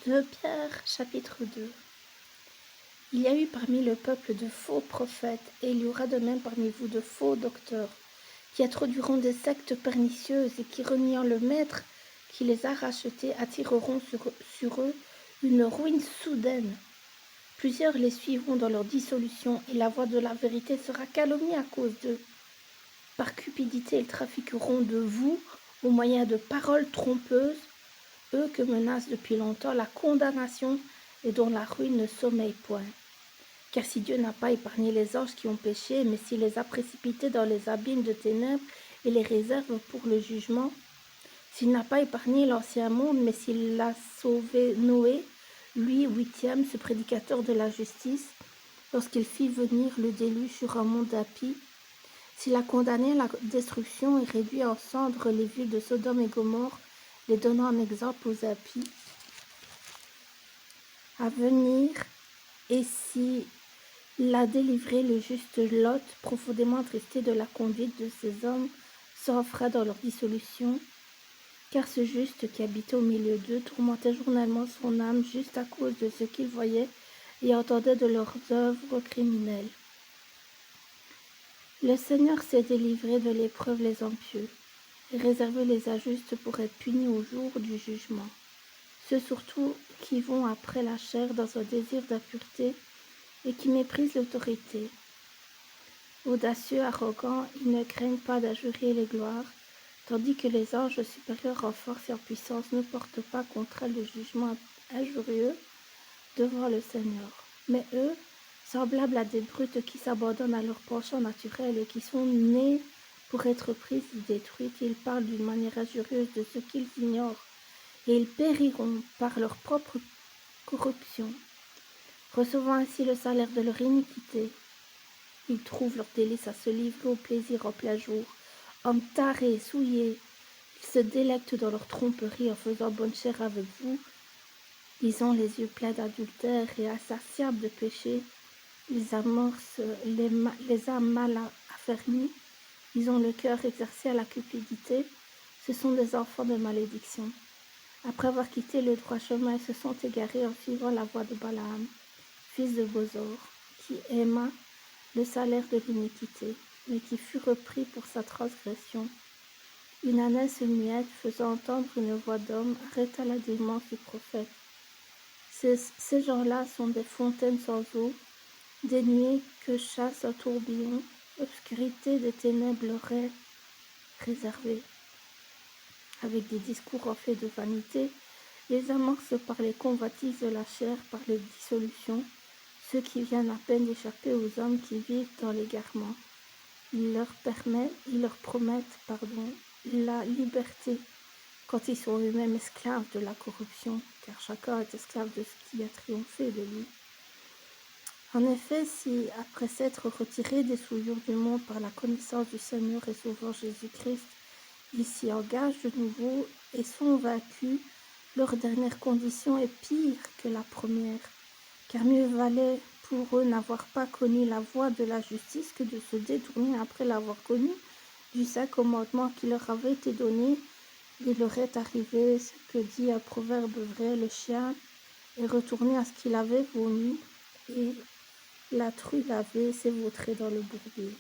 2 Pierre chapitre 2. Il y a eu parmi le peuple de faux prophètes, et il y aura de même parmi vous de faux docteurs, qui introduiront des sectes pernicieuses et qui, reniant le maître qui les a rachetés, attireront sur eux une ruine soudaine. Plusieurs les suivront dans leur dissolution, et la voix de la vérité sera calomniée à cause d'eux. Par cupidité, ils trafiqueront de vous au moyen de paroles trompeuses, eux que menace depuis longtemps la condamnation et dont la ruine ne sommeille point. Car si Dieu n'a pas épargné les anges qui ont péché, mais s'il les a précipités dans les abîmes de ténèbres et les réserve pour le jugement, s'il n'a pas épargné l'ancien monde, mais s'il a sauvé Noé, lui, 8e, ce prédicateur de la justice, lorsqu'il fit venir le déluge sur un monde impie, s'il a condamné la destruction et réduit en cendres les villes de Sodome et Gomorrhe, les donnant en exemple aux impies à venir, et s'il a délivré le juste Lot, profondément attristé de la conduite de ces hommes, sans frein dans leur dissolution, car ce juste qui habitait au milieu d'eux tourmentait journellement son âme juste à cause de ce qu'il voyait et entendait de leurs œuvres criminelles. Le Seigneur s'est délivré de l'épreuve les impieux, et réservé les injustes pour être punis au jour du jugement. Ceux surtout qui vont après la chair dans un désir d'impureté et qui méprisent l'autorité. Audacieux, arrogants, ils ne craignent pas d'injurier les gloires, tandis que les anges supérieurs en force et en puissance ne portent pas contre elles le jugement injurieux devant le Seigneur. Mais eux, semblables à des brutes qui s'abandonnent à leur penchant naturel et qui sont nés pour être prises et détruites, ils parlent d'une manière injurieuse de ce qu'ils ignorent, et ils périront par leur propre corruption, recevant ainsi le salaire de leur iniquité. Ils trouvent leur délice à se livrer au plaisir en plein jour. Hommes tarés, souillés, ils se délectent dans leur tromperie en faisant bonne chère avec vous. Ils ont les yeux pleins d'adultère et insatiables de péché. Ils amorcent les âmes mal affermies. Ils ont le cœur exercé à la cupidité. Ce sont des enfants de malédiction. Après avoir quitté le droit chemin, ils se sont égarés en suivant la voie de Balaam, fils de Bosor, qui aima le salaire de l'iniquité, mais qui fut repris pour sa transgression. Une ânesse muette, faisant entendre une voix d'homme, arrêta la démence du prophète. Ces gens-là sont des fontaines sans eau, des nuées que chasse un tourbillon, obscurité des ténèbres leur est réservée. Avec des discours en fait de vanité, les amorcent par les convoitises de la chair, par les dissolutions, ceux qui viennent à peine d'échapper aux hommes qui vivent dans l'égarement. Ils leur promettent la liberté, quand ils sont eux-mêmes esclaves de la corruption, car chacun est esclave de ce qui a triomphé de lui. En effet, si, après s'être retirés des souillures du monde par la connaissance du Seigneur et Sauveur Jésus-Christ, ils s'y engagent de nouveau et sont vaincus, leur dernière condition est pire que la première, car mieux valait pour eux n'avoir pas connu la voie de la justice que de se détourner après l'avoir connu du saint commandement qui leur avait été donné. Il leur est arrivé ce que dit un proverbe vrai, le chien est retourné à ce qu'il avait vomi et la truie lavée s'est vautrée dans le bourbier.